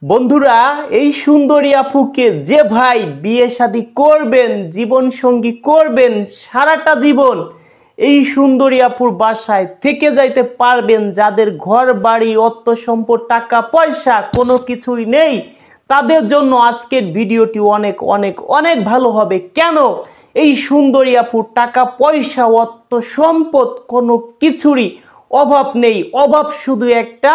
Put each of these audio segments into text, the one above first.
বন্ধুরা, এই সুন্দরী আপুকে যে ভাই বিয়ে শাদী করবেন, জীবন সঙ্গী করবেন সারাটা জীবন, এই সুন্দরী আপুর বাসায় থেকে যাইতে পারবেন, যাদের ঘর বাড়ি অর্থ সম্পদ টাকা পয়সা কোনো কিছুই নেই, তাদের জন্য আজকের ভিডিওটি অনেক অনেক অনেক ভালো হবে। কেন? এই সুন্দরী আপুর টাকা পয়সা অর্থ সম্পদ কোনো কিছুরই অভাব নেই, অভাব শুধু একটা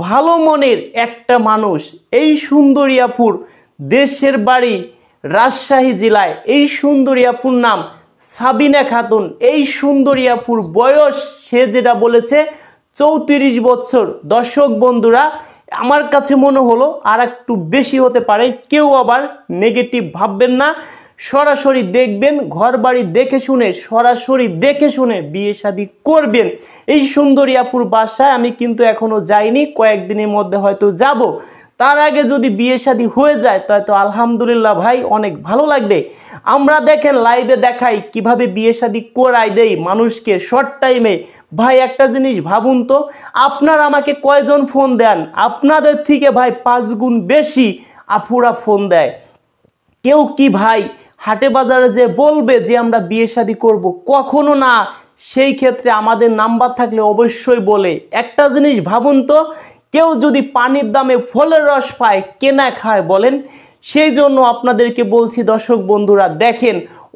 ভালো মনের একটা মানুষ। এই সুন্দরী আপুর দেশের বাড়ি রাজশাহী জেলায়। এই সুন্দরী আপুর নাম সাবিনা খাতুন। এই সুন্দরী আপুর বয়স সে যেটা বলেছে 34 বছর। দর্শক বন্ধুরা, আমার কাছে মনে হলো আর একটু বেশি হতে পারে, কেউ আবার নেগেটিভ ভাববেন না। সরাসরি দেখবেন, ঘর বাড়ি দেখে শুনে সরাসরি দেখে শুনে বিয়ে শাদী করবেন। এই সুন্দরী আপুর বাসায় আমি কিন্তু এখনো যাইনি, কয়েকদিনের মধ্যে হয়তো যাব। তার আগে যদি বিয়ে শাদী হয়ে যায় তাই তো আলহামদুলিল্লাহ ভাই, অনেক ভালো লাগবে। আমরা দেখেন লাইভে দেখাই কিভাবে বিয়ে শাদী করাই দেই মানুষকে শর্ট টাইমে। ভাই একটা জিনিস ভাবুন তো, আপনারা আমাকে কয়জন ফোন দেন? আপনাদের থেকে ভাই 5 গুণ বেশি আপুরা ফোন দেয়। কেউ কি ভাই হাটে বাজারে যে বলবে যে আমরা বিয়ে শাদী করব? কখনো না। সেই ক্ষেত্রে আমাদের নাম্বার থাকলে অবশ্যই বলে। একটা জিনিস ভাবুন তো, কেউ যদি পানির দামে ফলের রস পায়, কেনা খায় বলেন? সেই জন্য আপনাদেরকে বলছি দর্শক বন্ধুরা, দেখেন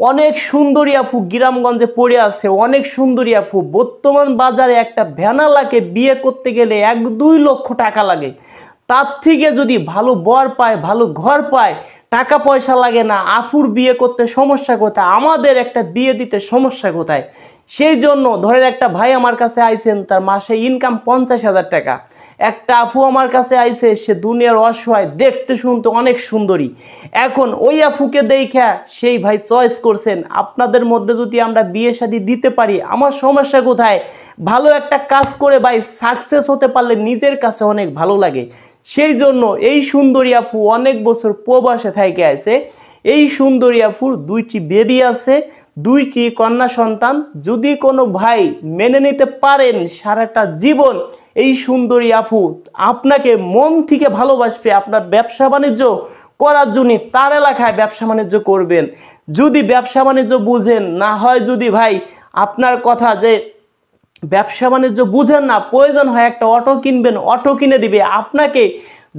অনেক সুন্দরী আপু গ্রামগঞ্জে পড়ে আছে, অনেক সুন্দরী আপু। বর্তমান বাজারে একটা ভ্যানালাকে বিয়ে করতে গেলে 1-2 লক্ষ টাকা লাগে। তার থেকে যদি ভালো বর পায়, ভালো ঘর পায়, টাকা পয়সা লাগে না, আপুর বিয়ে করতে সমস্যা কোথায়? আমাদের একটা বিয়ে দিতে সমস্যা কোথায়? সেই জন্য ধরেন একটা ভাই আমার কাছে আইছেন, তার মাসে ইনকাম 50,000 টাকা। একটা আপু আমার কাছে আইছে, সে দুনিয়ার অসহায়, দেখতে শুনতে অনেক সুন্দরী। এখন ওই আপুকে দেখা সেই ভাই চয়েস করছেন। আপনাদের মধ্যে যদি আমরা বিয়ে শাদী দিতে পারি, আমার সমস্যা কোথায়? ভালো একটা কাজ করে ভাই সাকসেস হতে পারলে নিজের কাছে অনেক ভালো লাগে। সেই জন্য এই সুন্দরী আপু অনেক বছর প্রবাসে থেকে আছে। এই সুন্দরী আপুর 2টি বেবি আছে, 2টি কন্যা সন্তান। যদি কোনো ভাই মেনে নিতে পারেন, সারাটা জীবন এই সুন্দরী আপু আপনাকে মন থেকে ভালোবাসবে। আপনার ব্যবসা বাণিজ্য করার জন্য তার এলাকায় ব্যবসা বাণিজ্য করবেন। যদি ব্যবসা বাণিজ্য বুঝেন না হয়, যদি ভাই আপনার কথা যে ব্যবসা বাণিজ্য বুঝেন না, প্রয়োজন হয় একটা অটো কিনবেন, অটো কিনে দিবে আপনাকে।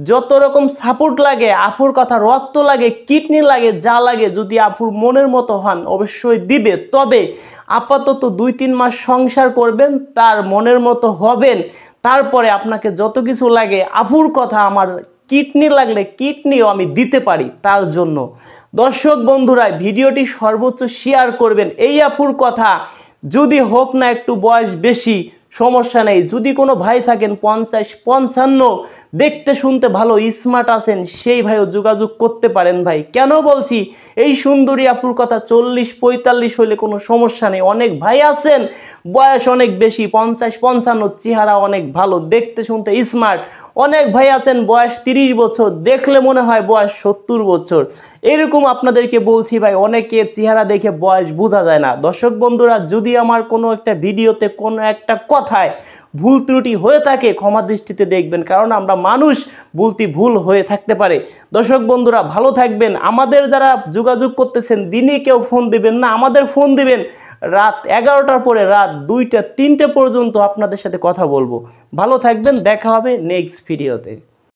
যত রকম সাপোর্ট লাগে, আপুর কথা রক্ত লাগে, কিডনি লাগে, যা লাগে, যদি আপুর মনের মতো হন অবশ্যই দিবে। তবে আপাতত 2-3 মাস সংসার করবেন, তার মনের মতো হবেন, তারপরে আপনাকে যত কিছু লাগে, আপুর কথা, আমার কিডনি লাগলে কিডনিও আমি দিতে পারি তার জন্য। দর্শক বন্ধুরা, ভিডিওটি সর্বোচ্চ শেয়ার করবেন। এই আপুর কথা যদি হোক না একটু বয়স বেশি, সমস্যা নেই। যদি কোনো ভাই থাকেন 50-55, দেখতে শুনতে ভালো, স্মার্ট আছেন, সেই ভাইও যোগাযোগ করতে পারেন ভাই। কেন বলছি? এই সুন্দরী আপুর কথা 40-45 হলে কোনো সমস্যা নেই। অনেক ভাই আছেন বয়স অনেক বেশি, 50-55, চেহারা অনেক ভালো, দেখতে শুনতে স্মার্ট। অনেক ভাই আছেন বয়স 30 বছর, দেখলে মনে হয় বয়স 70 বছর। এরকম আপনাদেরকে বলছি ভাই, অনেকে চেহারা দেখে বয়স বোঝা যায় না। দর্শক বন্ধুরা, যদি আমার কোনো একটা ভিডিওতে কোনো একটা কথায় ভুল ত্রুটি হয়ে থাকে, ক্ষমা দৃষ্টিতে দেখবেন, কারণ আমরা মানুষ, বলতে ভুল হয়ে থাকতে পারে। দর্শক বন্ধুরা, ভালো থাকবেন। আমাদের যারা যোগাযোগ করতেছেন, দিনে কেউ ফোন দিবেন না, আমাদের ফোন দিবেন রাত 11টার পরে, রাত 2টা 3টে পর্যন্ত আপনাদের সাথে কথা বলবো। ভালো থাকবেন, দেখা হবে নেক্সট ভিডিওতে।